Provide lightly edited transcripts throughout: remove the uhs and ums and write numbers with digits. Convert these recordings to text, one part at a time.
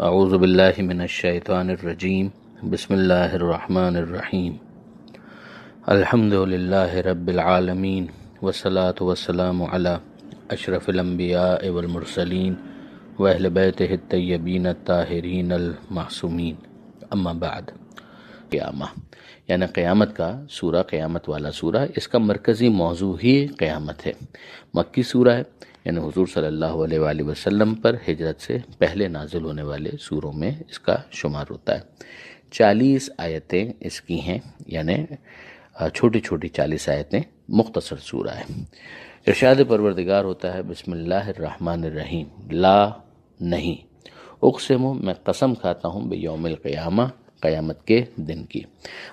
اعوذ باللہ من الشیطان الرجیم بسم اللہ الرحمن الرحیم الحمد للہ رب العالمین والصلاة والسلام علی اشرف الانبیاء والمرسلین واہل بیتہ الطیبین الطاہرین المعصومین اما بعد۔ قیامہ یعنی قیامت کا سورہ، قیامت والا سورہ، اس کا مرکزی موضوع ہی قیامت ہے۔ مکی سورہ ہے، یعنی حضور صلی اللہ علیہ وآلہ وسلم پر ہجرت سے پہلے نازل ہونے والے سوروں میں اس کا شمار ہوتا ہے۔ 40 آیتیں اس کی ہیں، یعنی چھوٹی چھوٹی 40 آیتیں، مختصر سورہ ہے۔ ارشاد پروردگار ہوتا ہے بسم اللہ الرحمن الرحیم، لا نہیں، اقسم میں قسم کھاتا ہوں بیوم القیامہ، قیامت کے دن کی۔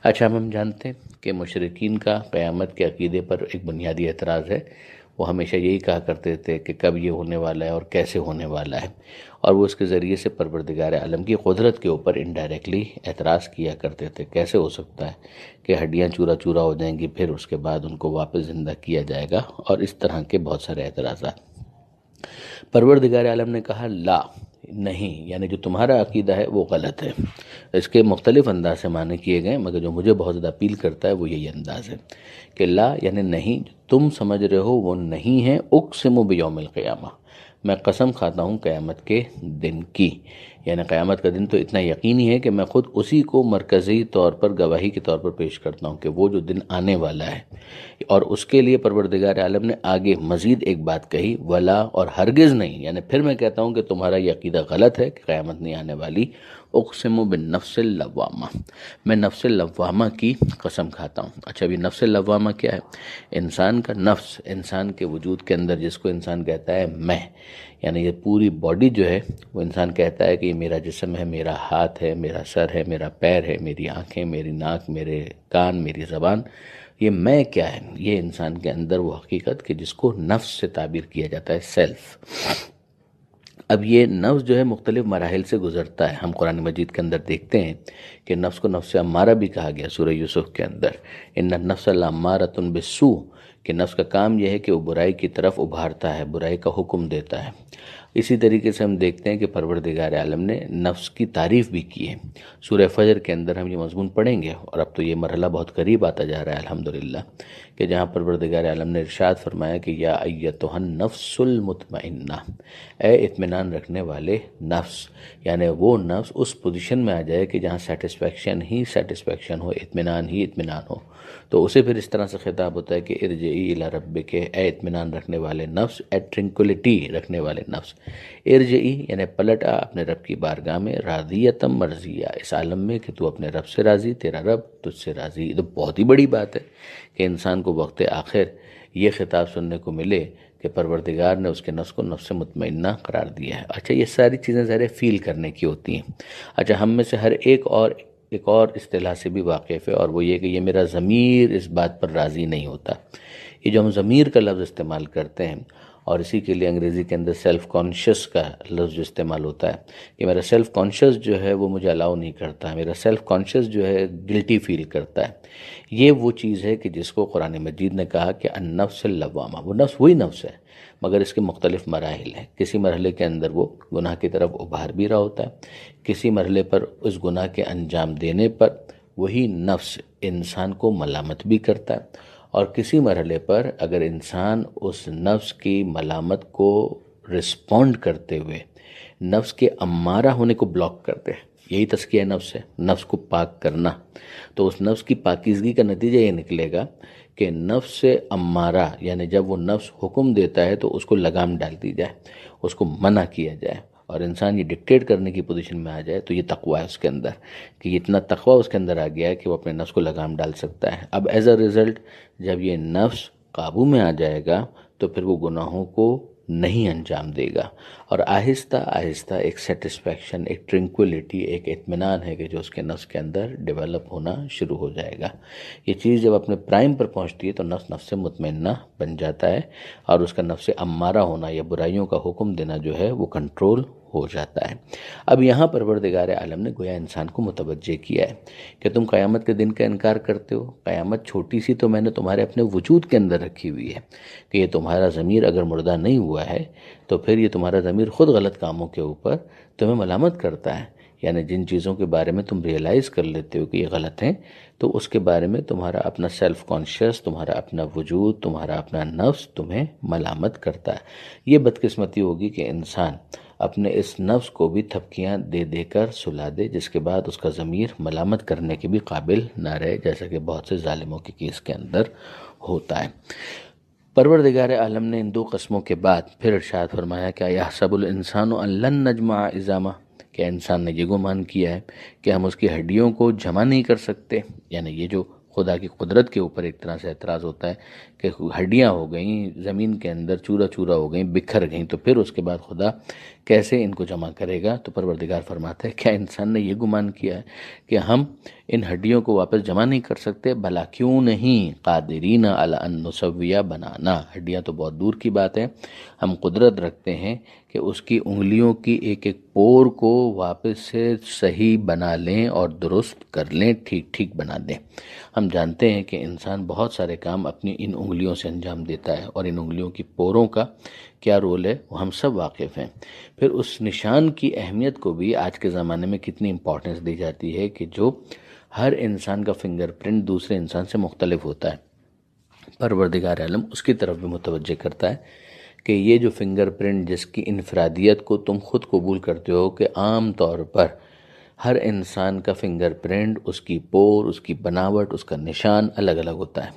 اچھا، ہم جانتے ہیں کہ مشرکین کا قیامت کے عقیدے پر ایک بنیادی اعتراض ہے۔ وہ ہمیشہ یہی کہا کرتے تھے کہ کب یہ ہونے والا ہے اور کیسے ہونے والا ہے، اور وہ اس کے ذریعے سے پروردگار عالم کی قدرت کے اوپر انڈائریکٹلی اعتراض کیا کرتے تھے۔ کیسے ہو سکتا ہے کہ ہڈیاں چورا چورا ہو جائیں گی، پھر اس کے بعد ان کو واپس زندہ کیا جائے گا، اور اس طرح کے بہت سارے اعتراضات۔ پروردگار عالم نے کہا لا، نہیں، یعنی جو تمہارا عقیدہ ہے وہ غلط ہے۔ اس کے مختلف انداز سے معنی کیے گئے، مگر جو مجھے بہت زیادہ اپیل کرتا ہے وہ یہی انداز ہے کہ لا یعنی نہیں، جو تم سمجھ رہے ہو وہ نہیں ہے۔ اقسم بیوم القیامہ، میں قسم کھاتا ہوں قیامت کے دن کی، یعنی قیامت کا دن تو اتنا یقینی ہے کہ میں خود اسی کو مرکزی طور پر گواہی کے طور پر پیش کرتا ہوں کہ وہ جو دن آنے والا ہے، اور اس کے لیے پروردگار عالم نے آگے مزید ایک بات کہی، ولا، اور ہرگز نہیں، یعنی پھر میں کہتا ہوں کہ تمہارا یہ عقیدہ غلط ہے کہ قیامت نہیں آنے والی۔ اقسم بالنفس اللوامہ، میں نفس اللوامہ کی قسم کھاتا ہوں۔ اچھا، بھی نفس اللوامہ کیا ہے؟ انسان کا نفس، انسان کے وجود کے اندر جس کو انسان کہتا ہے میں، یعنی یہ پوری باڈی جو ہے وہ انسان کہتا ہے کہ یہ میرا جسم ہے، میرا ہاتھ ہے، میرا سر ہے، میرا پیر ہے، میری آنکھیں، میری ناک، میرے کان، میری زبان، یہ میں کیا ہے؟ یہ انسان کے اندر وہ حقیقت کہ جس کو نفس سے تعبیر کیا جاتا ہے، سیلف۔ اب یہ نفس جو ہے مختلف مراحل سے گزرتا ہے۔ ہم قرآن مجید کے اندر دیکھتے ہیں کہ نفس کو نفس امارہ بھی کہا گیا سورہ یوسف کے اندر، ان النفس لامارۃ بالسوء، کہ نفس کا کام یہ ہے کہ وہ برائی کی طرف ابھارتا ہے، برائی کا حکم دیتا ہے۔ اسی طریقے سے ہم دیکھتے ہیں کہ پروردگار عالم نے نفس کی تعریف بھی کی ہے۔ سورہ فجر کے اندر ہم یہ مضمون پڑھیں گے، اور اب تو یہ مرحلہ بہت قریب آتا جا رہا ہے الحمدللہ، کہ جہاں پروردگار عالم نے ارشاد فرمایا کہ یا ایتھا النفس المطمئنہ، اے اطمینان رکھنے والے نفس، یعنی وہ نفس اس پوزیشن میں آ جائے کہ جہاں سیٹسفیکشن ہی سیٹسفیکشن ہو، اطمینان ہی اطمینان ہو، تو اسے پھر اس طرح سے خطاب ہوتا ہے کہ ارجعی الی ربک، اے اطمینان رکھنے والے نفس، اے ٹرنکولیٹی رکھنے والے نفس، ارجعی یعنی پلٹ آ اپنے رب کی بارگاہ میں، راضیۃ مرضیہ، اس عالم میں کہ تو اپنے رب سے راضی، تیرا رب تجھ سے راضی۔ تو بہت ہی بڑی بات ہے کہ انسان کو وقت آخر یہ خطاب سننے کو ملے کہ پروردگار نے اس کے نفس کو نفس مطمئنہ قرار دیا ہے۔ اچھا، یہ ساری چیزیں ظاہر فیل کرنے کی ہوتی ہیں۔ اچھا، ہم میں سے ہر ایک اور اصطلاح سے بھی واقف ہے، اور وہ یہ کہ یہ میرا ضمیر اس بات پر راضی نہیں ہوتا۔ یہ جو ہم ضمیر کا لفظ استعمال کرتے ہیں، اور اسی کے لیے انگریزی کے اندر سیلف کانشیس کا لفظ جو استعمال ہوتا ہے، کہ میرا سیلف کانشیس جو ہے وہ مجھے الاؤ نہیں کرتا، میرا سیلف کانشیس جو ہے گلٹی فیل کرتا ہے۔ یہ وہ چیز ہے کہ جس کو قرآن مجید نے کہا کہ النفس اللوامہ، وہ نفس وہی نفس ہے، مگر اس کے مختلف مراحل ہیں۔ کسی مرحلے کے اندر وہ گناہ کی طرف ابھار بھی رہا ہوتا ہے، کسی مرحلے پر اس گناہ کے انجام دینے پر وہی نفس انسان کو ملامت بھی کرتا ہے، اور کسی مرحلے پر اگر انسان اس نفس کی ملامت کو رسپونڈ کرتے ہوئے نفس کے امارہ ہونے کو بلاک کرتے ہیں، یہی تزکیہ نفس ہے، نفس کو پاک کرنا، تو اس نفس کی پاکیزگی کا نتیجہ یہ نکلے گا کہ نفس سے امارہ، یعنی جب وہ نفس حکم دیتا ہے تو اس کو لگام ڈال دی جائے، اس کو منع کیا جائے، اور انسان یہ ڈکٹیٹ کرنے کی پوزیشن میں آ جائے، تو یہ تقوی ہے اس کے اندر، کہ یہ اتنا تقوی اس کے اندر آ گیا ہے کہ وہ اپنے نفس کو لگام ڈال سکتا ہے۔ اب ایز اے ریزلٹ جب یہ نفس قابو میں آ جائے گا تو پھر وہ گناہوں کو نہیں انجام دے گا، اور آہستہ آہستہ ایک سیٹسفیکشن، ایک ٹرنکولیٹی، ایک اطمینان ہے کہ جو اس کے نفس کے اندر ڈیولپ ہونا شروع ہو جائے گا۔ یہ چیز جب اپنے پرائم پر پہنچتی ہے تو نفس نفس مطمئنہ بن جاتا ہے، اور اس کا نفس امارہ ہونا یا برائیوں کا حکم دینا جو ہے وہ کنٹرول ہو جاتا ہے۔ اب یہاں پروردگار عالم نے گویا انسان کو متوجہ کیا ہے کہ تم قیامت کے دن کا انکار کرتے ہو، قیامت چھوٹی سی تو میں نے تمہارے اپنے وجود کے اندر رکھی ہوئی ہے کہ یہ تمہارا ضمیر اگر مردہ نہیں ہوا ہے تو پھر یہ تمہارا ضمیر خود غلط کاموں کے اوپر تمہیں ملامت کرتا ہے، یعنی جن چیزوں کے بارے میں تم ریئلائز کر لیتے ہو کہ یہ غلط ہیں تو اس کے بارے میں تمہارا اپنا سیلف کانشیس، تمہارا اپنا وجود، تمہارا اپنا نفس تمہیں ملامت کرتا ہے۔ یہ بدقسمتی ہوگی کہ انسان اپنے اس نفس کو بھی تھپکیاں دے دے کر سلا دے، جس کے بعد اس کا ضمیر ملامت کرنے کے بھی قابل نہ رہے، جیسا کہ بہت سے ظالموں کے کیس کے اندر ہوتا ہے۔ پروردگار عالم نے ان دو قسموں کے بعد پھر ارشاد فرمایا کہ یحسب الانسان ان لن نجمع عظامہ، کہ انسان نے یہ گمان کیا ہے کہ ہم اس کی ہڈیوں کو جمع نہیں کر سکتے، یعنی یہ جو خدا کی قدرت کے اوپر ایک طرح سے اعتراض ہوتا ہے کہ ہڈیاں ہو گئیں زمین کے اندر، چورا چورا ہو گئیں، بکھر گئیں، تو پھر اس کے بعد خدا کیسے ان کو جمع کرے گا؟ تو پروردگار فرماتا ہے کیا انسان نے یہ گمان کیا ہے کہ ہم ان ہڈیوں کو واپس جمع نہیں کر سکتے؟ بھلا کیوں نہیں، قادرین علی ان نسویہ بنانا، ہڈیاں تو بہت دور کی بات ہے، ہم قدرت رکھتے ہیں کہ اس کی انگلیوں کی ایک ایک پور کو واپس سے صحیح بنا لیں اور درست کر لیں، ٹھیک ٹھیک بنا دیں۔ ہم جانتے ہیں کہ انسان بہت سارے کام اپنی ان انگلیوں سے انجام دیتا ہے، اور ان انگلیوں کی پوروں کا کیا رول ہے وہ ہم سب واقف ہیں۔ پھر اس نشان کی اہمیت کو بھی آج کے زمانے میں کتنی امپورٹنس دی جاتی ہے کہ جو ہر انسان کا فنگر پرنٹ دوسرے انسان سے مختلف ہوتا ہے۔ پروردگار عالم اس کی طرف بھی متوجہ کرتا ہے کہ یہ جو فنگر پرنٹ جس کی انفرادیت کو تم خود قبول کرتے ہو کہ عام طور پر ہر انسان کا فنگر پرنٹ، اس کی پور، اس کی بناوٹ، اس کا نشان الگ الگ ہوتا ہے،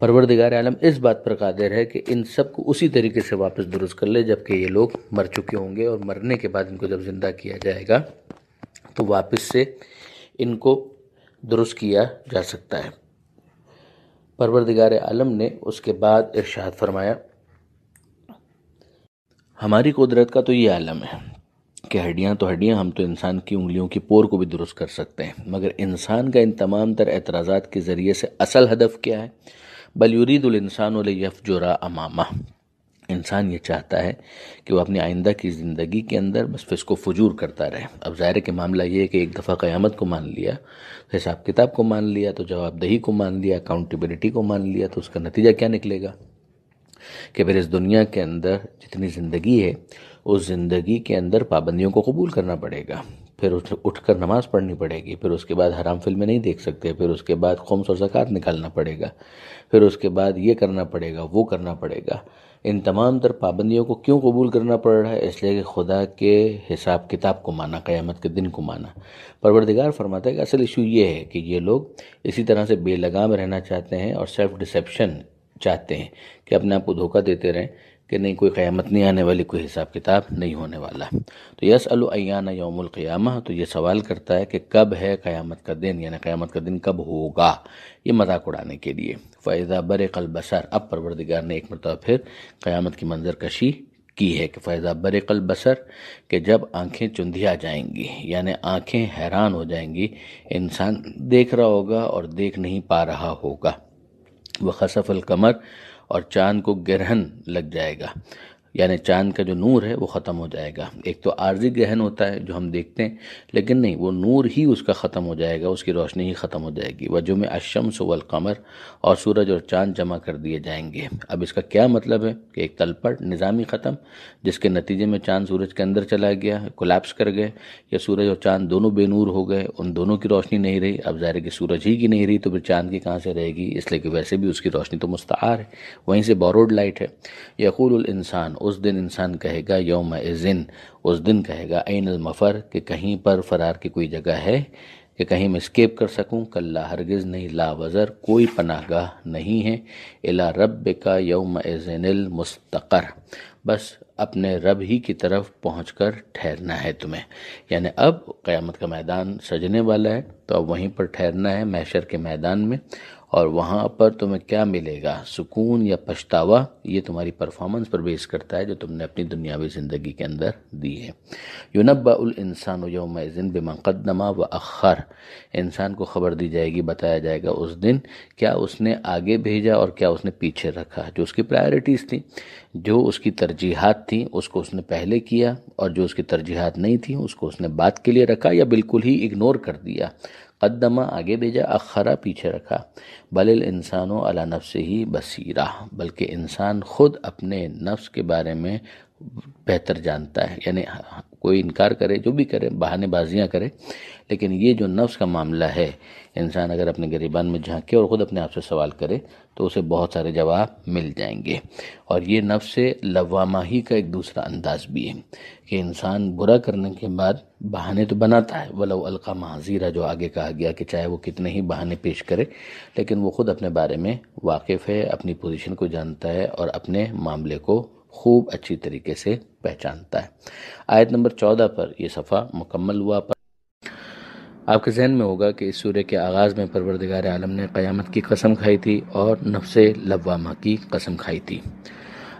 پروردگار عالم اس بات پر قادر ہے کہ ان سب کو اسی طریقے سے واپس درست کر لے جبکہ یہ لوگ مر چکے ہوں گے، اور مرنے کے بعد ان کو جب زندہ کیا جائے گا تو واپس سے ان کو درست کیا جا سکتا ہے۔ پروردگار عالم نے اس کے بعد ارشاد فرمایا ہماری قدرت کا تو یہ عالم ہے کہ ہڈیاں تو ہڈیاں، ہم تو انسان کی انگلیوں کی پور کو بھی درست کر سکتے ہیں، مگر انسان کا ان تمام تر اعتراضات کے ذریعے سے اصل ہدف کیا ہے؟ بل یرید الانسان لیفجر امامہ، انسان یہ چاہتا ہے کہ وہ اپنی آئندہ کی زندگی کے اندر بس فسق و فجور کرتا رہے۔ اب ظاہر ہے کہ معاملہ یہ ہے کہ ایک دفعہ قیامت کو مان لیا، حساب کتاب کو مان لیا، تو جواب دہی کو مان لیا، اکاؤنٹیبلٹی کو مان لیا، تو اس کا نتیجہ کیا نکلے گا کہ پھر اس دنیا کے اندر جتنی زندگی ہے اس زندگی کے اندر پابندیوں کو قبول کرنا پڑے گا، پھر اٹھ کر نماز پڑھنی پڑے گی، پھر اس کے بعد حرام فلمیں نہیں دیکھ سکتے، پھر اس کے بعد خمس اور زکوٰۃ نکالنا پڑے گا، پھر اس کے بعد یہ کرنا پڑے گا، وہ کرنا پڑے گا۔ ان تمام تر پابندیوں کو کیوں قبول کرنا پڑ رہا ہے؟ اس لیے کہ خدا کے حساب کتاب کو مانا، قیامت کے دن کو مانا۔ پروردگار فرماتا ہے کہ اصل ایشو یہ ہے کہ یہ لوگ اسی طرح سے بے لگام رہنا چاہتے ہیں اور سیلف ڈسیپشن چاہتے ہیں کہ اپنے آپ کو دھوکہ دیتے رہیں کہ نہیں کوئی قیامت نہیں آنے والی، کوئی حساب کتاب نہیں ہونے والا۔ تو یسأل ایان یوم القیامہ، تو یہ سوال کرتا ہے کہ کب ہے قیامت کا دن، یعنی قیامت کا دن کب ہوگا، یہ مذاق اڑانے کے لیے۔ فَإِذَا بَرِقَ الْبَصَرُ، اب پروردگار نے ایک مرتبہ پھر قیامت کی منظر کشی کی ہے کہ فَإِذَا بَرِقَ الْبَصَرُ، کہ جب آنکھیں چندھیا جائیں گی، یعنی آنکھیں حیران ہو جائیں گی، انسان دیکھ رہا ہوگا اور دیکھ نہیں پا رہا ہوگا۔ وَخَسَفَ الْقَمَرُ، اور چاند کو گرہن لگ جائے گا، یعنی چاند کا جو نور ہے وہ ختم ہو جائے گا۔ ایک تو عارضی گرہن ہوتا ہے جو ہم دیکھتے ہیں، لیکن نہیں، وہ نور ہی اس کا ختم ہو جائے گا، اس کی روشنی ہی ختم ہو جائے گی۔ وَجُمِعَ الشَّمْسُ وَالْقَمَرُ، اور سورج اور چاند جمع کر دیے جائیں گے۔ اب اس کا کیا مطلب ہے کہ ایک تلپٹ نظامی ختم، جس کے نتیجے میں چاند سورج کے اندر چلا گیا، کولیپس کر گئے، یا سورج اور چاند دونوں بے نور ہو گئے، ان دونوں کی روشنی نہیں رہی۔ اب ظاہر ہے کہ سورج ہی کی نہیں رہی تو پھر چاند کی کہاں سے رہے گی، اس لیے کہ ویسے بھی اس کی روشنی تو مستعار ہے، وہیں سے بوروڈ لائٹ ہے۔ یقول الانسان، اس دن انسان کہے گا، یومئذ، اس دن کہے گا، این المفر، کہ کہیں پر فرار کی کوئی جگہ ہے کہ کہیں میں اسکیپ کر سکوں؟ کلا، ہرگز نہیں، لا وزر، کوئی پناہ گاہ نہیں ہے، الی ربک یومئذ المستقر، بس اپنے رب ہی کی طرف پہنچ کر ٹھہرنا ہے تمہیں، یعنی اب قیامت کا میدان سجنے والا ہے تو اب وہیں پر ٹھہرنا ہے محشر کے میدان میں، اور وہاں پر تمہیں کیا ملے گا، سکون یا پچھتاوا، یہ تمہاری پرفارمنس پر بیس کرتا ہے جو تم نے اپنی دنیاوی زندگی کے اندر دی ہے۔ یُنَبَّأُ الْإِنسَانُ يَوْمَئِذٍ بِمَا قَدَّمَ وَأَخَّرَ، انسان کو خبر دی جائے گی، بتایا جائے گا اس دن کیا اس نے آگے بھیجا اور کیا اس نے پیچھے رکھا، جو اس کی پرائرٹیز تھیں، جو اس کی ترجیحات تھیں اس کو اس نے پہلے کیا، اور جو اس کی ترجیحات نہیں تھیں اس کو اس نے بعد کے لیے رکھا یا بالکل ہی اگنور کر دیا۔ قدمہ آگے بھیجا، اخرہ پیچھے رکھا۔ بل الانسان علی نفسہ بصیرہ، بلکہ انسان خود اپنے نفس کے بارے میں بہتر جانتا ہے۔ یعنی کوئی انکار کرے، جو بھی کرے، بہانے بازیاں کرے، لیکن یہ جو نفس کا معاملہ ہے، انسان اگر اپنے گریبان میں جھانکے اور خود اپنے آپ سے سوال کرے تو اسے بہت سارے جواب مل جائیں گے۔ اور یہ نفس لوامہ ہی کا ایک دوسرا انداز بھی ہے کہ انسان برا کرنے کے بعد بہانے تو بناتا ہے، وَلَوْ أَلْقَى مَعْذِيرًا، جو آگے کہا گیا کہ چاہے وہ کتنے ہی بہانے پیش کرے، لیکن وہ خود اپنے بارے میں واقف ہے، اپنی پوزیشن کو جانتا ہے اور اپنے معاملے کو خوب اچھی طریقے سے پہچانتا ہے۔ آیت نمبر 14 پر یہ صفحہ مکمل ہوا۔ آپ کے ذہن میں ہوگا کہ اس سورہ کے آغاز میں پروردگار عالم نے قیامت کی قسم کھائی تھی اور نفس لوامہ کی قسم کھائی تھی۔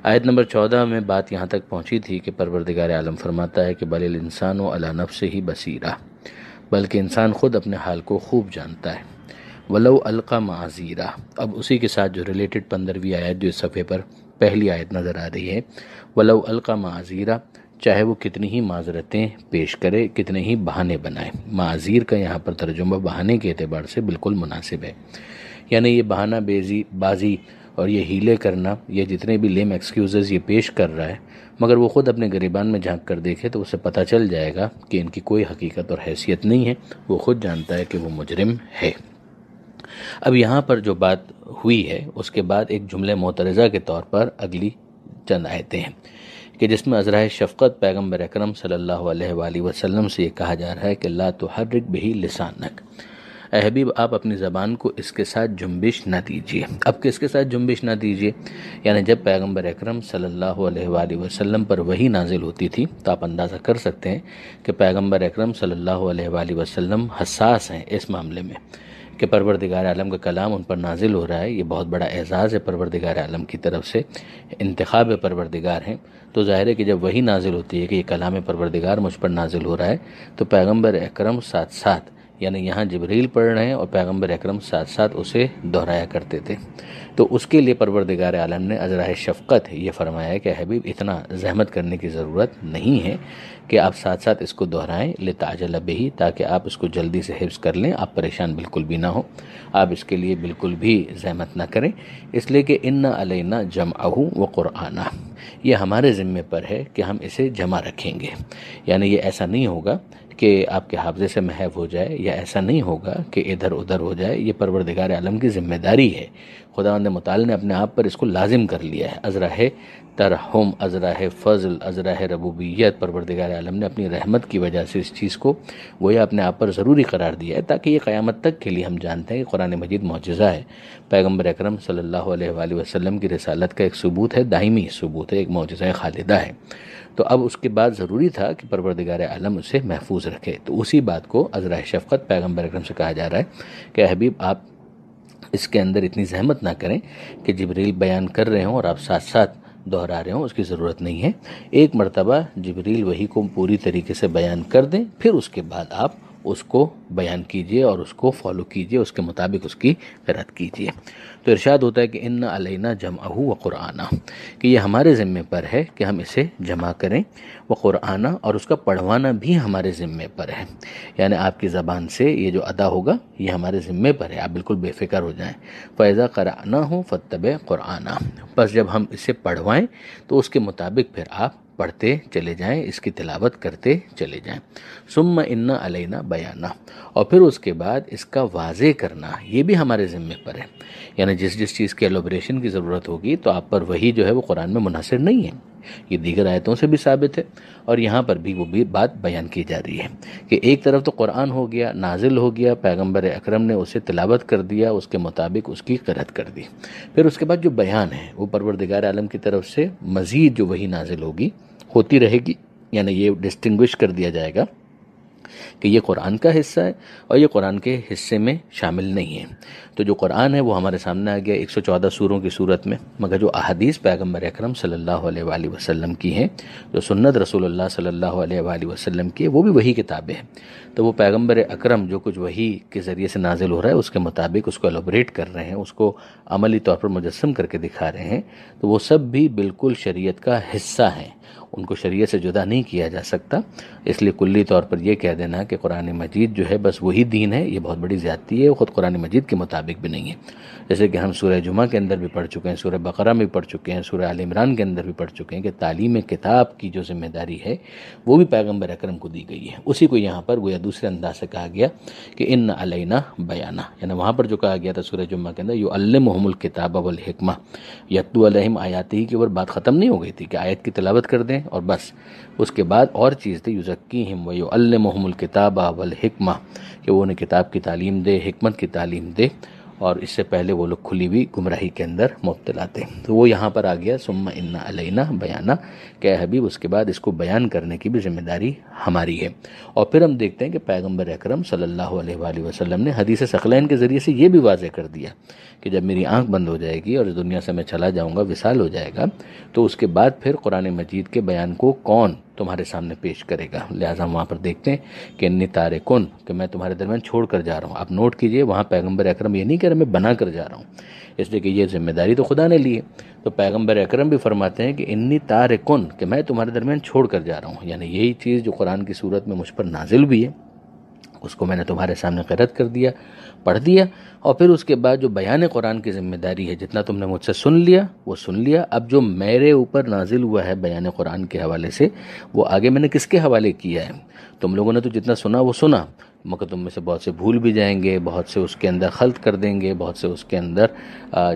آیت نمبر 14 میں بات یہاں تک پہنچی تھی کہ پروردگار عالم فرماتا ہے کہ بل الانسان علی نفسہ بصیرہ، بلکہ انسان خود اپنے حال کو خوب جانتا ہے۔ ولو القی معذیرہ، اب اسی کے ساتھ جو ریلیٹڈ 15ویں آیت جو اس صفحے پر پہلی آیت نظر آ رہی ہے، ولو القی معذیرہ، چاہے وہ کتنی ہی معذرتیں پیش کرے، کتنے ہی بہانے بنائے۔ معذیر کا یہاں پر ترجمہ بہانے کے اعتبار سے بالکل مناسب ہے، یعنی یہ بہانہ بازی اور یہ ہیلے کرنا، یہ جتنے بھی لیم ایکسکیوزز یہ پیش کر رہا ہے، مگر وہ خود اپنے گریبان میں جھانک کر دیکھے تو اسے پتہ چل جائے گا کہ ان کی کوئی حقیقت اور حیثیت نہیں ہے، وہ خود جانتا ہے کہ وہ مجرم ہے۔ اب یہاہ پر جو بات ہوئی ہے اس کے بعد ایک جملہ معترضہ کے طور پر اگلی چند آیتیں ہیں کہ جس میں ازرائے شفقت پیغمبر اکرم صلی اللہ علیہ وآلہ وسلم سے یہ کہا جا رہا ہے کہ لا تحرک بہ لسانک، اے حبیب آپ اپنی زبان کو اس کے ساتھ جنبش نہ دیجیے۔ اب کس کے ساتھ جنبش نہ دیجیے؟ یعنی جب پیغمبر اکرم صلی اللہ علیہ وآلہ وسلم پر وحی نازل ہوتی تھی تو آپ اندازہ کر سکتے ہیں کہ پیغمبر اکرم صلی اللہ علیہ وآلہ وسلم حساس ہیں اس معاملے میں کہ پروردگار عالم کا کلام ان پر نازل ہو رہا ہے۔ یہ بہت بڑا اعزاز ہے پروردگار عالم کی طرف سے، انتخاب پروردگار ہیں، تو ظاہر ہے کہ جب وحی نازل ہوتی ہے کہ یہ کلام پروردگار مجھ پر نازل ہو رہا ہے تو پیغمبر اکرم ساتھ ساتھ، یعنی یہاں جبریل پڑھ رہے ہیں اور پیغمبر اکرم ساتھ ساتھ اسے دہرایا کرتے تھے، تو اس کے لیے پروردگار عالم نے ازرائے شفقت یہ فرمایا ہے کہ حبیب اتنا زحمت کرنے کی ضرورت نہیں ہے کہ آپ ساتھ ساتھ اس کو دہرائیں، لتعجل بہ، تاکہ آپ اس کو جلدی سے حفظ کر لیں، آپ پریشان بالکل بھی نہ ہوں، آپ اس کے لیے بالکل بھی زحمت نہ کریں، اس لیے کہ ان علینا جمعہ و قرآنہ، یہ ہمارے ذمے پر ہے کہ ہم اسے جمع رکھیں گے۔ یعنی یہ ایسا نہیں ہوگا کہ آپ کے حافظے سے محو ہو جائے، یا ایسا نہیں ہوگا کہ ادھر ادھر ہو جائے، یہ پروردگار عالم کی ذمہ داری ہے۔ خداوند متعال نے اپنے آپ پر اس کو لازم کر لیا ہے، ازرہ ترحم، ازرہ فضل، ازرہ ربوبیت، پروردگار عالم نے اپنی رحمت کی وجہ سے اس چیز کو گویا اپنے آپ پر ضروری قرار دیا ہے، تاکہ یہ قیامت تک کے لیے ہم جانتے ہیں کہ قرآن مجید معجزہ ہے، پیغمبر اکرم صلی اللہ علیہ وآلہ وسلم کی رسالت کا ایک ثبوت ہے، دائمی ثبوت ہے، ایک معجزہ خالدہ ہے۔ تو اب اس کے بعد ضروری تھا کہ پروردگار عالم اسے محفوظ رکھے، تو اسی بات کو ازرہ شفقت پیغمبر اکرم سے کہا جا رہا ہے کہ حبیب آپ اس کے اندر اتنی زحمت نہ کریں کہ جبریل بیان کر رہے ہوں اور آپ ساتھ ساتھ دہرا رہے ہوں، اس کی ضرورت نہیں ہے۔ ایک مرتبہ جبریل وحی کو پوری طریقے سے بیان کر دیں، پھر اس کے بعد آپ اس کو بیان کیجئے اور اس کو فالو کیجئے، اس کے مطابق اس کی قرأت کیجئے۔ تو ارشاد ہوتا ہے کہ ان علینا جمعہ و قرآنہ، کہ یہ ہمارے ذمے پر ہے کہ ہم اسے جمع کریں، وہ قرآنہ، اور اس کا پڑھوانا بھی ہمارے ذمے پر ہے، یعنی آپ کی زبان سے یہ جو ادا ہوگا یہ ہمارے ذمے پر ہے، آپ بالکل بے فکر ہو جائیں۔ فَإِذَا قَرَأْنَاهُ فَاتَّبِعْ قُرْآنَهُ، بس جب ہم اسے پڑھوائیں تو اس کے مطابق پھر آپ پڑھتے چلے جائیں، اس کی تلاوت کرتے چلے جائیں۔ ثم ان علینا بیانہ، اور پھر اس کے بعد اس کا واضح کرنا یہ بھی ہمارے ذمے پر ہے، یعنی جس جس چیز کی ایلوبریشن کی ضرورت ہوگی تو آپ پر وہی جو ہے وہ قرآن میں منحصر نہیں ہے، یہ دیگر آیتوں سے بھی ثابت ہے، اور یہاں پر بھی وہ بھی بات بیان کی جا رہی ہے کہ ایک طرف تو قرآن ہو گیا، نازل ہو گیا، پیغمبر اکرم نے اسے تلاوت کر دیا، اس کے مطابق اس کی قرأت کر دی، پھر اس کے بعد جو بیان ہے وہ پروردگار عالم کی طرف سے مزید جو وہی نازل ہوگی ہوتی رہے گی، یعنی یہ ڈسٹنگوش کر دیا جائے گا کہ یہ قرآن کا حصہ ہے اور یہ قرآن کے حصے میں شامل نہیں ہے۔ تو جو قرآن ہے وہ ہمارے سامنے آ گیا 114 سوروں کی صورت میں، مگر جو احادیث پیغمبر اکرم صلی اللہ علیہ وآلہ وسلم کی ہیں، جو سنت رسول اللہ صلی اللہ علیہ وآلہ وسلم کی ہے، وہ بھی وہی کتابیں ہیں۔ تو وہ پیغمبر اکرم جو کچھ وحی کے ذریعے سے نازل ہو رہا ہے اس کے مطابق اس کو ایلوبریٹ کر رہے ہیں، اس کو عملی طور پر مجسم کر کے دکھا رہے ہیں، تو وہ سب بھی بالکل شریعت کا حصہ ہیں، ان کو شریعت سے جدا نہیں کیا جا سکتا۔ اس لیے کلی طور پر یہ کہہ دینا کہ قرآن مجید جو ہے بس وہی دین ہے، یہ بہت بڑی زیادتی ہے، خود قرآن مجید کے مطابق بھی نہیں ہے۔ جیسے کہ ہم سورہ جمعہ کے اندر بھی پڑھ چکے ہیں، سورہ بقرہ میں بھی پڑھ چکے ہیں، سورہ آل عمران کے اندر بھی پڑھ چکے ہیں کہ تعلیم کتاب کی جو ذمہ داری ہے وہ بھی پیغمبر اکرم کو دی گئی ہے۔ اسی کو یہاں پر گویا دوسرے انداز سے کہا گیا کہ ان علینا بیانہ، یعنی وہاں پر جو کہا گیا تھا سورہ جمعہ کے اندر یعلمہم الکتاب والحکمہ یتلو علیہم آیاتہ کی، وہ بات ختم نہیں ہو گئی تھی کہ آیت کی تلاوت کر دیں اور بس، اس کے بعد اور چیز تھی یزکیہم ویعلمہم الکتاب والحکمہ، کہ وہ انہیں کتاب کی تعلیم دے، حکمت کی تعلیم دے، اور اس سے پہلے وہ لوگ کھلی ہوئی گمراہی کے اندر مبتلا تھے۔ تو وہ یہاں پر آ گیا ثم ان علینا بیانہ، کہ اے حبیب اس کے بعد اس کو بیان کرنے کی بھی ذمہ داری ہماری ہے۔ اور پھر ہم دیکھتے ہیں کہ پیغمبر اکرم صلی اللہ علیہ وآلہ وسلم نے حدیث ثقلین کے ذریعے سے یہ بھی واضح کر دیا کہ جب میری آنکھ بند ہو جائے گی اور اس دنیا سے میں چلا جاؤں گا، وصال ہو جائے گا، تو اس کے بعد پھر قرآن مجید کے بیان کو کون تمہارے سامنے پیش کرے گا۔ لہٰذا ہم وہاں پر دیکھتے ہیں کہ انی تارکن، کہ میں تمہارے درمیان چھوڑ کر جا رہا ہوں۔ آپ نوٹ کیجئے وہاں پیغمبر اکرم یہ نہیں کہہ رہے میں بنا کر جا رہا ہوں، اس لیے کہ یہ ذمہ داری تو خدا نے لی ہے۔ تو پیغمبر اکرم بھی فرماتے ہیں کہ انی تارکن، کہ میں تمہارے درمیان چھوڑ کر جا رہا ہوں، یعنی یہی چیز جو قرآن کی صورت میں مجھ پر نازل بھی ہے اس کو میں نے تمہارے سامنے قرأت کر دیا، پڑھ دیا، اور پھر اس کے بعد جو بیان قرآن کی ذمہ داری ہے، جتنا تم نے مجھ سے سن لیا وہ سن لیا، اب جو میرے اوپر نازل ہوا ہے بیان قرآن کے حوالے سے، وہ آگے میں نے کس کے حوالے کیا ہے؟ تم لوگوں نے تو جتنا سنا وہ سنا، مگر تم میں سے بہت سے بھول بھی جائیں گے، بہت سے اس کے اندر خلط کر دیں گے، بہت سے اس کے اندر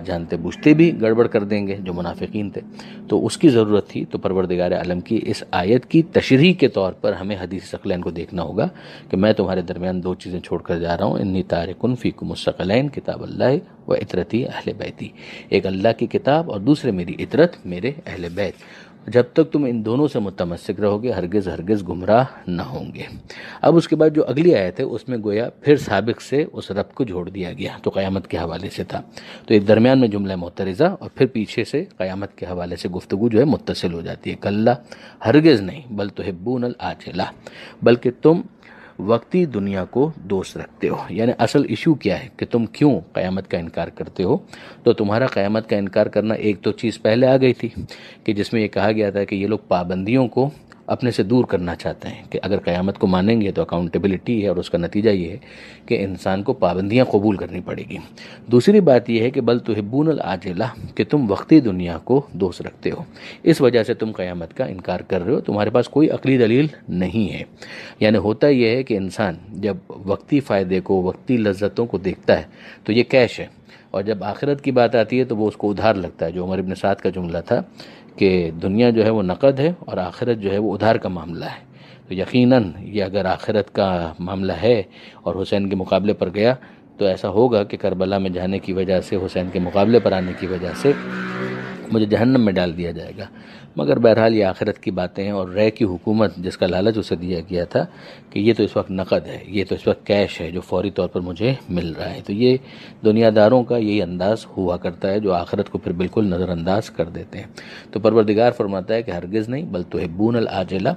جانتے بوجھتے بھی گڑبڑ کر دیں گے جو منافقین تھے۔ تو اس کی ضرورت تھی، تو پروردگار عالم کی اس آیت کی تشریح کے طور پر ہمیں حدیث ثقلین کو دیکھنا ہوگا کہ میں تمہارے درمیان دو چیزیں چھوڑ کر جا رہا ہوں، انی تارکن فیکم الثقلین کتاب اللہ و عطرتی اہل بیتی، ایک اللہ کی کتاب اور دوسرے میری عطرت، میرے اہل بیت۔ جب تک تم ان دونوں سے متمسک رہو گے ہرگز ہرگز گمراہ نہ ہوں گے۔ اب اس کے بعد جو اگلی آیت ہے اس میں گویا پھر سابق سے اس رب کو جوڑ دیا گیا، تو قیامت کے حوالے سے تھا، تو ایک درمیان میں جملہ معترضہ اور پھر پیچھے سے قیامت کے حوالے سے گفتگو جو ہے متصل ہو جاتی ہے۔ کلا، ہرگز نہیں، بل تحبون العاجلہ، بلکہ تم وقتی دنیا کو دوست رکھتے ہو۔ یعنی اصل ایشو کیا ہے کہ تم کیوں قیامت کا انکار کرتے ہو؟ تو تمہارا قیامت کا انکار کرنا ایک تو چیز پہلے آ گئی تھی کہ جس میں یہ کہا گیا تھا کہ یہ لوگ پابندیوں کو اپنے سے دور کرنا چاہتے ہیں، کہ اگر قیامت کو مانیں گے تو اکاؤنٹیبلٹی ہے، اور اس کا نتیجہ یہ ہے کہ انسان کو پابندیاں قبول کرنی پڑے گی۔ دوسری بات یہ ہے کہ بل تحبون العاجلہ، کہ تم وقتی دنیا کو دوست رکھتے ہو، اس وجہ سے تم قیامت کا انکار کر رہے ہو، تمہارے پاس کوئی عقلی دلیل نہیں ہے۔ یعنی ہوتا یہ ہے کہ انسان جب وقتی فائدے کو، وقتی لذتوں کو دیکھتا ہے تو یہ کیش ہے، اور جب آخرت کی بات آتی ہے تو وہ اس کو ادھار لگتا ہے، جو عمر بن سعد کا جملہ تھا کہ دنیا جو ہے وہ نقد ہے اور آخرت جو ہے وہ ادھار کا معاملہ ہے۔ تو یقیناً یہ اگر آخرت کا معاملہ ہے اور حسین کے مقابلے پر گیا تو ایسا ہوگا کہ کربلا میں جانے کی وجہ سے، حسین کے مقابلے پر آنے کی وجہ سے مجھے جہنم میں ڈال دیا جائے گا۔ مگر بہرحال یہ آخرت کی باتیں ہیں، اور رے کی حکومت جس کا لالچ اسے دیا گیا تھا کہ یہ تو اس وقت نقد ہے، یہ تو اس وقت کیش ہے جو فوری طور پر مجھے مل رہا ہے۔ تو یہ دنیا داروں کا یہی انداز ہوا کرتا ہے جو آخرت کو پھر بالکل نظر انداز کر دیتے ہیں۔ تو پروردگار فرماتا ہے کہ ہرگز نہیں، بل تحبون العاجلہ،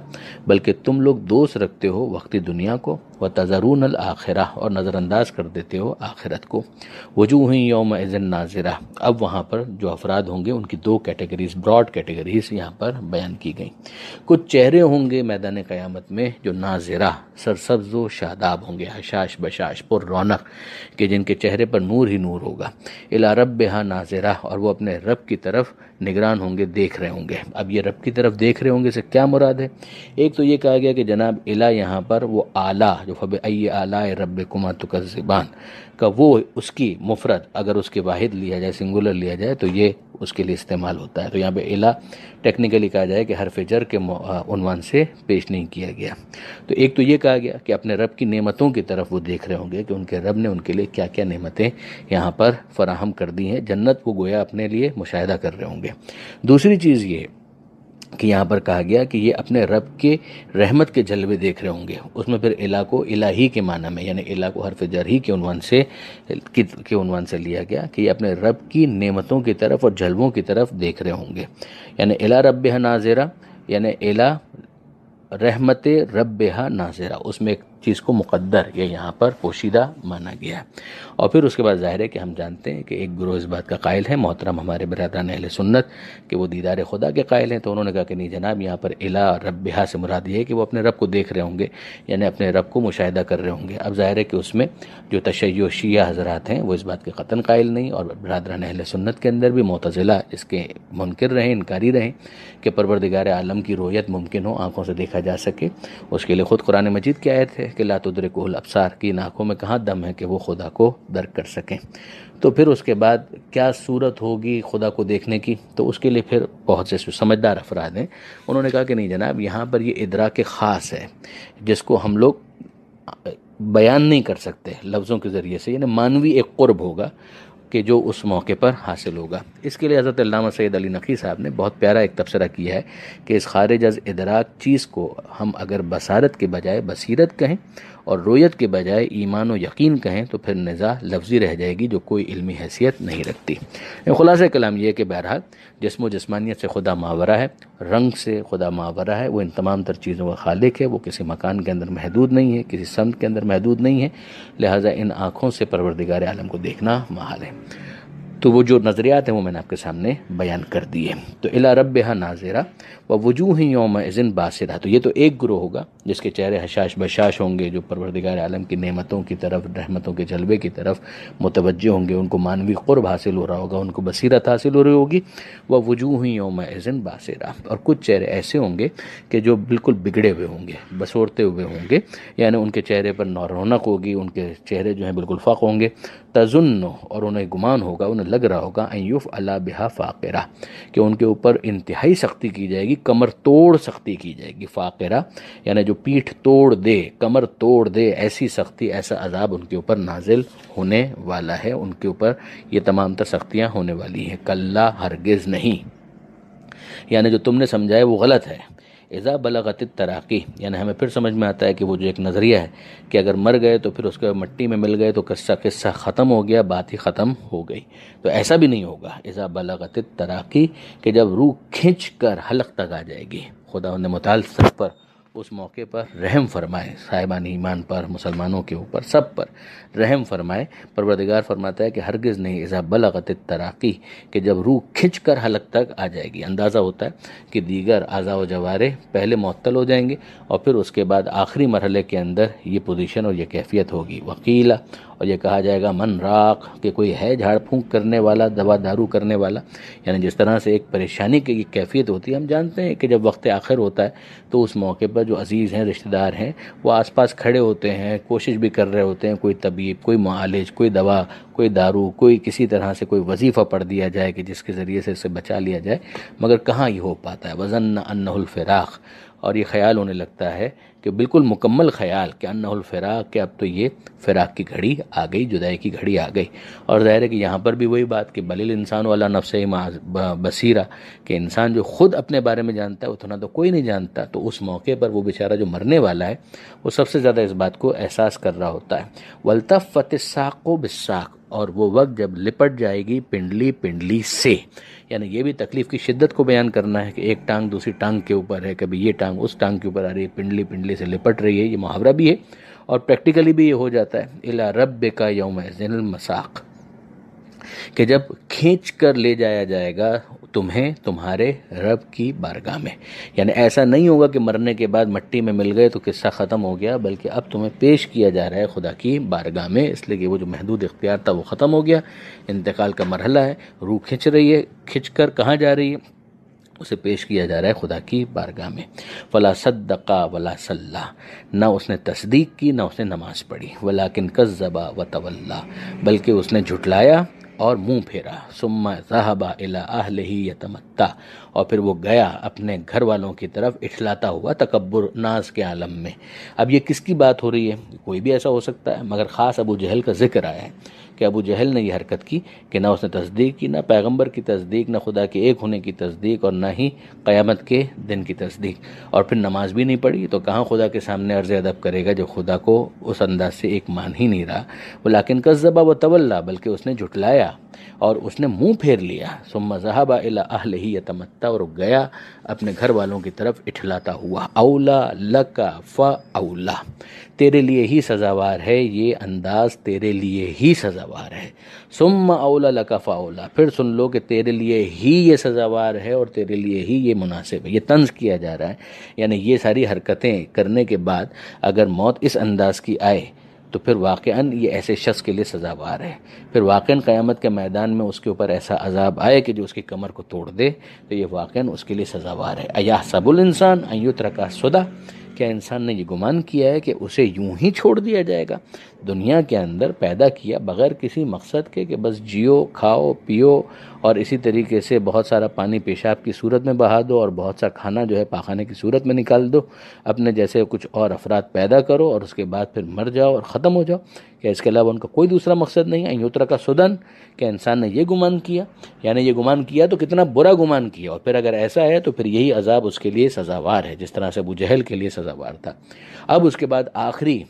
بلکہ تم لوگ دوست رکھتے ہو وقتی دنیا کو، وتذرون الآخرہ، اور نظر انداز کر دیتے ہو آخرت کو۔ وجوہ یومئذ ناظرہ، اب وہاں پر جو افراد ہوں گے ان کی دو کیٹیگریز، براڈ کیٹیگریز یہاں پر بیان کی گئی۔ کچھ چہرے ہوں گے میدان قیامت میں جو ناظرہ، سرسبز و شاداب ہوں گے، حشاش بشاش، پر رونق، کہ جن کے چہرے پر نور ہی نور ہوگا۔ الی ربہا ناظرہ، اور وہ اپنے رب کی طرف نگران ہوں گے، دیکھ رہے ہوں گے۔ اب یہ رب کی طرف دیکھ رہے ہوں گے سے کیا مراد ہے؟ ایک تو یہ کہا گیا کہ جناب الی یہاں پر وہ اعلیٰ، جو فبأی آلاء ربکما تکذبان کا، وہ اس کی مفرد اگر اس کے واحد لیا جائے، سنگولر لیا جائے تو یہ اس کے لیے استعمال ہوتا ہے۔ تو یہاں پہ الی ٹیکنیکلی کہا جائے کہ حرف جر کے عنوان سے پیش نہیں کیا گیا۔ تو ایک تو یہ کہا گیا کہ اپنے رب کی نعمتوں کی طرف وہ دیکھ رہے ہوں گے کہ ان کے رب نے ان کے لیے کیا کیا نعمتیں یہاں پر فراہم کر دی ہیں، جنت وہ گویا اپنے لیے مشاہدہ کر رہے ہوں گے۔ دوسری چیز یہ کہ یہاں پر کہا گیا کہ یہ اپنے رب کے رحمت کے جلوے دیکھ رہے ہوں گے. اس میں پھر الہ کو الہی کے معنی میں، یعنی الہ کو حرف جر ہی کے عنوان سے لیا گیا کہ یہ اپنے رب کی نعمتوں کی طرف اور جلووں کی طرف دیکھ رہے ہوں گے. یعنی الہ ربہ ناظرہ، یعنی الہ رحمت ربہ ناظرہ، اس میں ایک چیز کو مقدر یا یہاں پر پوشیدہ مانا گیا ہے. اور پھر اس کے بعد ظاہر ہے کہ ہم جانتے ہیں کہ ایک گروہ اس بات کا قائل ہے، محترم ہمارے برادران اہل سنت، کہ وہ دیدار خدا کے قائل ہیں. تو انہوں نے کہا کہ نہیں جناب، یہاں پر الہ ربہ سے مراد یہ ہے کہ وہ اپنے رب کو دیکھ رہے ہوں گے، یعنی اپنے رب کو مشاہدہ کر رہے ہوں گے. اب ظاہر ہے کہ اس میں جو تشیع شیعہ حضرات ہیں وہ اس بات کے قطعاً قائل نہیں، اور برادران اہل سنت کے اندر بھی معتزلہ اس کے منکر رہے، انکاری رہے کہ پروردگار عالم کی رؤیت ممکن ہو، آنکھوں سے دیکھا جا سکے. اس کے لیے خود قرآن مجید کی آیت ہے کہ لا تدرکہ الابصار، کی ان آنکھوں میں کہاں دم ہے کہ وہ خدا کو درک کر سکیں. تو پھر اس کے بعد کیا صورت ہوگی خدا کو دیکھنے کی؟ تو اس کے لیے پھر بہت سے سمجھدار افراد ہیں، انہوں نے کہا کہ نہیں جناب، یہاں پر یہ ادراک خاص ہے جس کو ہم لوگ بیان نہیں کر سکتے لفظوں کے ذریعے سے، یعنی مانوی ایک قرب ہوگا کہ جو اس موقع پر حاصل ہوگا. اس کے لیے حضرت علامہ سید علی نقی صاحب نے بہت پیارا ایک تبصرہ کیا ہے کہ اس خارج از ادراک چیز کو ہم اگر بصارت کے بجائے بصیرت کہیں اور رویت کے بجائے ایمان و یقین کہیں تو پھر نزاع لفظی رہ جائے گی جو کوئی علمی حیثیت نہیں رکھتی. خلاصہ کلام یہ ہے کہ بہرحال جسم و جسمانیت سے خدا ماورا ہے، رنگ سے خدا ماورا ہے، وہ ان تمام تر چیزوں کا خالق ہے، وہ کسی مکان کے اندر محدود نہیں ہے، کسی سمت کے اندر محدود نہیں ہے، لہٰذا ان آنکھوں سے پروردگار عالم کو دیکھنا محال ہے. تو وہ جو نظریات ہیں وہ میں نے آپ کے سامنے بیان کر دیے. تو الی ربہا ناظرہ ووجوہ یومئذ باسرہ، تو یہ تو ایک گروہ ہوگا جس کے چہرے حشاش بشاش ہوں گے، جو پروردگار عالم کی نعمتوں کی طرف، رحمتوں کے جلوے کی طرف متوجہ ہوں گے، ان کو مانوی قرب حاصل ہو رہا ہوگا، ان کو بصیرت حاصل ہو رہی ہوگی. ووجوہ یومئذ باسرہ، اور کچھ چہرے ایسے ہوں گے کہ جو بالکل بگڑے ہوئے ہوں گے، بسورتے ہوئے ہوں گے، یعنی ان کے چہرے پر نو رونق ہوگی، ان کے چہرے جو ہیں بالکل فاق ہوں گے. تظن، اور انہیں گمان ہوگا، انہیں لگ رہا ہوگا ان یفعل بہا فاقرہ، کہ ان کے اوپر انتہائی سختی کی جائے گی، کمر توڑ سختی کی جائے گی. فاقرہ یعنی جو پیٹھ توڑ دے، کمر توڑ دے، ایسی سختی، ایسا عذاب ان کے اوپر نازل ہونے والا ہے، ان کے اوپر یہ تمام تر سختیاں ہونے والی ہیں. کلا، ہرگز نہیں، یعنی جو تم نے سمجھا ہے وہ غلط ہے. اذا بلغت التراقی، یعنی ہمیں پھر سمجھ میں آتا ہے کہ وہ جو ایک نظریہ ہے کہ اگر مر گئے تو پھر اس کے مٹی میں مل گئے تو قصہ ختم ہو گیا، بات ہی ختم ہو گئی. تو ایسا بھی نہیں ہوگا. اذا بلغت التراقی، کہ جب روح کھنچ کر حلق تک آ جائے گی. خدا نے متعال سب پر اس موقع پر رحم فرمائے، صاحبان ایمان پر، مسلمانوں کے اوپر، سب پر رحم فرمائے. پروردگار فرماتا ہے کہ ہرگز نہیں. اذا بلغت التراقی، کہ جب روح کھنچ کر حلق تک آ جائے گی. اندازہ ہوتا ہے کہ دیگر اعضاء و جوارح پہلے معطل ہو جائیں گے اور پھر اس کے بعد آخری مرحلے کے اندر یہ پوزیشن اور یہ کیفیت ہوگی. وقیلا، اور یہ کہا جائے گا من راق، کہ کوئی ہے جھاڑ پھونک کرنے والا، دوا دارو کرنے والا. یعنی جس طرح سے ایک پریشانی کی یہ کیفیت ہوتی ہے، ہم جانتے ہیں کہ جب وقت آخر ہوتا ہے تو اس موقع پر جو عزیز ہیں، رشتہ دار ہیں، وہ آس پاس کھڑے ہوتے ہیں، کوشش بھی کر رہے ہوتے ہیں، کوئی طبیب، کوئی معالج، کوئی دوا، کوئی دارو، کوئی کسی طرح سے کوئی وظیفہ پڑھ دیا جائے کہ جس کے ذریعے سے اسے بچا لیا جائے، مگر کہاں یہ ہو پاتا ہے. وظن انہ الفراق، اور یہ خیال ہونے لگتا ہے کہ بالکل مکمل خیال کہ انہ الفراق، کہ اب تو یہ فراق کی گھڑی آ گئی، جدائی کی گھڑی آ گئی. اور ظاہر ہے کہ یہاں پر بھی وہی بات کہ بل الانسان علی نفسہ بصیرہ، کہ انسان جو خود اپنے بارے میں جانتا ہے اتنا تو کوئی نہیں جانتا. تو اس موقع پر وہ بیچارہ جو مرنے والا ہے وہ سب سے زیادہ اس بات کو احساس کر رہا ہوتا ہے. والتفت الساق بالساق، اور وہ وقت جب لپٹ جائے گی پنڈلی پنڈلی سے. یعنی یہ بھی تکلیف کی شدت کو بیان کرنا ہے کہ ایک ٹانگ دوسری ٹانگ کے اوپر ہے، کبھی یہ ٹانگ اس ٹانگ کے اوپر آ رہی ہے، پنڈلی پنڈلی سے لپٹ رہی ہے. یہ محاورہ بھی ہے اور پریکٹیکلی بھی یہ ہو جاتا ہے. الی ربک یومئذ المساق، کہ جب کھینچ کر لے جایا جائے گا تمہیں تمہارے رب کی بارگاہ میں. یعنی ایسا نہیں ہوگا کہ مرنے کے بعد مٹی میں مل گئے تو قصہ ختم ہو گیا، بلکہ اب تمہیں پیش کیا جا رہا ہے خدا کی بارگاہ میں. اس لیے کہ وہ جو محدود اختیار تھا وہ ختم ہو گیا، انتقال کا مرحلہ ہے، روح کھنچ رہی ہے، کھنچ کر کہاں جا رہی ہے؟ اسے پیش کیا جا رہا ہے خدا کی بارگاہ میں. فلا صدقا ولا صلی، نہ اس نے تصدیق کی نہ اس نے نماز پڑھی. ولکن کذب وتولی، بلکہ اس نے جھٹلایا اور منہ پھیرا. ثم ذهب الى اهله يتمتع، اور پھر وہ گیا اپنے گھر والوں کی طرف اٹھلاتا ہوا، تکبر ناز کے عالم میں. اب یہ کس کی بات ہو رہی ہے؟ کوئی بھی ایسا ہو سکتا ہے، مگر خاص ابو جہل کا ذکر آیا ہے کہ کہ ابو جہل نے یہ حرکت کی کہ نہ اس نے تصدیق کی، نہ پیغمبر کی تصدیق، نہ خدا کے ایک ہونے کی تصدیق، اور نہ ہی قیامت کے دن کی تصدیق، اور پھر نماز بھی نہیں پڑھی، تو کہاں خدا کے سامنے عرض ادب کرے گا جو خدا کو اس انداز سے ایک مان ہی نہیں رہا۔ ولیکن کذب وتولی، بلکہ اس نے جھٹلایا اور اس نے منہ پھیر لیا۔ ثم ذهب الى اهله يتمتع، اور گیا اپنے گھر والوں کی طرف اٹھلاتا ہوا۔ اولا لک فاولا، تیرے لیے ہی سزاوار ہے یہ انداز، تیرے لیے ہی سزاوار ہے۔ ثم اولا لک فاولا، پھر سن لو کہ تیرے لیے ہی یہ سزاوار ہے اور تیرے لیے ہی یہ مناسب ہے۔ یہ طنز کیا جا رہا ہے، یعنی یہ ساری حرکتیں کرنے کے بعد اگر موت اس انداز کی آئے تو پھر واقعاً یہ ایسے شخص کے لیے سزاوار ہے، پھر واقعاً قیامت کے میدان میں اس کے اوپر ایسا عذاب آئے کہ جو اس کی کمر کو توڑ دے، تو یہ واقعاً اس کے لیے سزاوار ہے۔ ایحسب الانسان ان یترک سدی، کیا انسان نے یہ گمان کیا ہے کہ اسے یوں ہی چھوڑ دیا جائے گا؟ دنیا کے اندر پیدا کیا بغیر کسی مقصد کے کہ بس جیو، کھاؤ، پیو، اور اسی طریقے سے بہت سارا پانی پیشاب کی صورت میں بہا دو اور بہت سا کھانا جو ہے پاخانے کی صورت میں نکال دو، اپنے جیسے کچھ اور افراد پیدا کرو اور اس کے بعد پھر مر جاؤ اور ختم ہو جاؤ، کہ اس کے علاوہ ان کا کوئی دوسرا مقصد نہیں ہے۔ ان یترک سدی، کہ انسان نے یہ گمان کیا، یعنی یہ گمان کیا تو کتنا برا گمان کیا، اور پھر اگر ایسا ہے تو پھر یہی عذاب اس کے لیے سزاوار ہے، جس طرح سے ابو جہل کے لیے سزاوار تھا۔ اب اس کے بعد آخری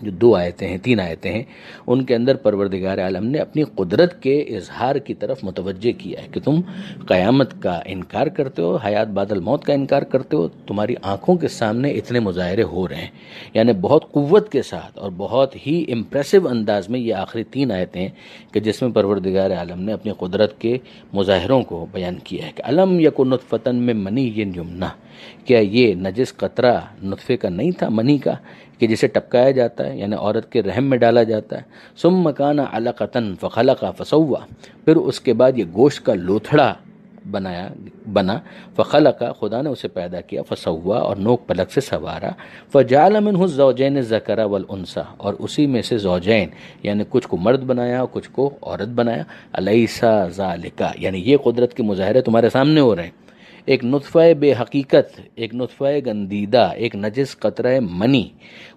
جو 2 آیتیں ہیں، 3 آیتیں ہیں، ان کے اندر پروردگار عالم نے اپنی قدرت کے اظہار کی طرف متوجہ کیا ہے کہ تم قیامت کا انکار کرتے ہو، حیات بعد الموت کا انکار کرتے ہو، تمہاری آنکھوں کے سامنے اتنے مظاہرے ہو رہے ہیں، یعنی بہت قوت کے ساتھ اور بہت ہی امپریسو انداز میں یہ آخری 3 آیتیں ہیں کہ جس میں پروردگار عالم نے اپنی قدرت کے مظاہروں کو بیان کیا ہے کہ الم یکن نطفۃ من منی یمنی، کیا یہ نجس قطرہ نطفے کا نہیں تھا، منی کا، کہ جسے ٹپکایا جاتا ہے، یعنی عورت کے رحم میں ڈالا جاتا ہے۔ ثم کان علقۃ فخلق فسوى، پھر اس کے بعد یہ گوشت کا لوتھڑا بنا، فخلق، خدا نے اسے پیدا کیا، فسوى، اور نوک پلک سے سنوارا، فجعل منہ الزوجین الذکر والانثى، اور اسی میں سے زوجین یعنی کچھ کو مرد بنایا اور کچھ کو عورت بنایا۔ الیس ذالک، یعنی یہ قدرت کے مظاہرے تمہارے سامنے ہو رہے ہیں، ایک نطفہ بے حقیقت، ایک نطفہ گندیدہ، ایک نجس قطرہ منی،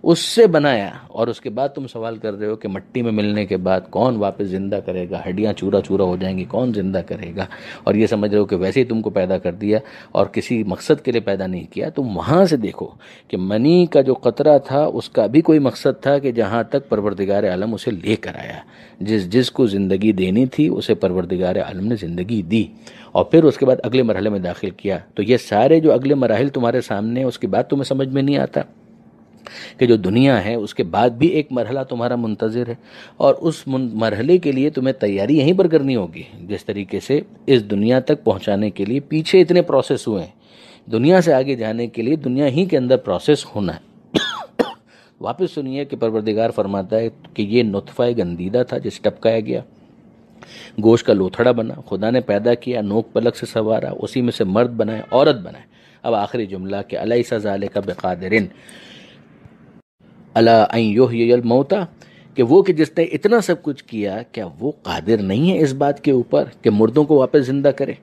اس سے بنایا، اور اس کے بعد تم سوال کر رہے ہو کہ مٹی میں ملنے کے بعد کون واپس زندہ کرے گا، ہڈیاں چورا چورا ہو جائیں گی، کون زندہ کرے گا، اور یہ سمجھ رہے ہو کہ ویسے ہی تم کو پیدا کر دیا اور کسی مقصد کے لیے پیدا نہیں کیا۔ تم وہاں سے دیکھو کہ منی کا جو قطرہ تھا اس کا بھی کوئی مقصد تھا کہ جہاں تک پروردگار عالم اسے لے کر آیا، جس کو زندگی دینی تھی اسے پروردگار عالم نے زندگی دی، اور پھر اس کے بعد اگلے مرحلے میں داخل کیا۔ تو یہ سارے جو اگلے مراحل تمہارے سامنے ہیں، اس کے بعد تمہیں سمجھ میں نہیں آتا کہ جو دنیا ہے اس کے بعد بھی ایک مرحلہ تمہارا منتظر ہے، اور اس مرحلے کے لیے تمہیں تیاری یہیں پر کرنی ہوگی۔ جس طریقے سے اس دنیا تک پہنچانے کے لیے پیچھے اتنے پروسیس ہوئے ہیں، دنیا سے آگے جانے کے لیے دنیا ہی کے اندر پروسیس ہونا ہے۔ واپس سنیے کہ پروردگار فرماتا ہے کہ یہ نطفہ گندیدہ تھا جسے ٹپکایا گیا، گوشت کا لوتھڑا بنا، خدا نے پیدا کیا، نوک پلک سے سنوارا، اسی میں سے مرد بنائے، عورت بنائے۔ اب آخری جملہ کہ الیس ذالک بقادر الی ان یحیی الموتى، کہ وہ کہ جس نے اتنا سب کچھ کیا، کیا وہ قادر نہیں ہے اس بات کے اوپر کہ مردوں کو واپس زندہ کرے؟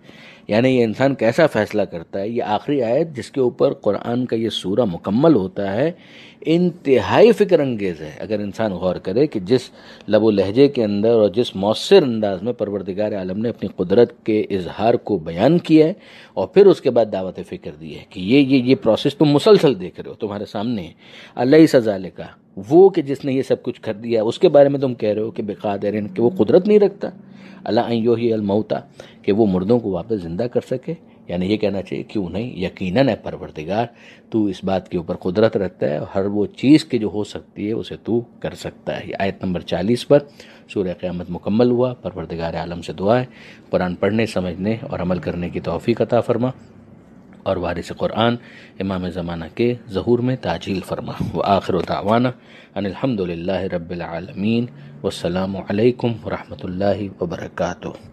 یعنی یہ انسان کیسا فیصلہ کرتا ہے؟ یہ آخری آیت جس کے اوپر قرآن کا یہ سورہ مکمل ہوتا ہے انتہائی فکر انگیز ہے، اگر انسان غور کرے کہ جس لب و لہجے کے اندر اور جس مؤثر انداز میں پروردگار عالم نے اپنی قدرت کے اظہار کو بیان کیا ہے، اور پھر اس کے بعد دعوت فکر دی ہے کہ یہ پروسیس تم مسلسل دیکھ رہے ہو، تمہارے سامنے ہے۔ الیس ذالک، وہ کہ جس نے یہ سب کچھ کر دیا، اس کے بارے میں تم کہہ رہے ہو کہ بقادر، کہ وہ قدرت نہیں رکھتا، الی ان یحیی الموتى، کہ وہ مردوں کو واپس زندہ کر سکے؟ یعنی یہ کہنا چاہیے کیوں نہیں، یقیناً ہے پروردگار، تو اس بات کے اوپر قدرت رکھتا ہے، ہر وہ چیز کے جو ہو سکتی ہے اسے تو کر سکتا ہے۔ یہ آیت نمبر 40 پر سورہ قیامت مکمل ہوا۔ پروردگار عالم سے دعا ہے قرآن پڑھنے، سمجھنے اور عمل کرنے کی توفیق عطا فرما، اور وارث قرآن امام زمانہ کے ظہور میں تعجیل فرما۔ وآخر دعوانا ان الحمد للہ رب العالمین، والسلام علیکم ورحمۃ اللہ وبرکاتہ۔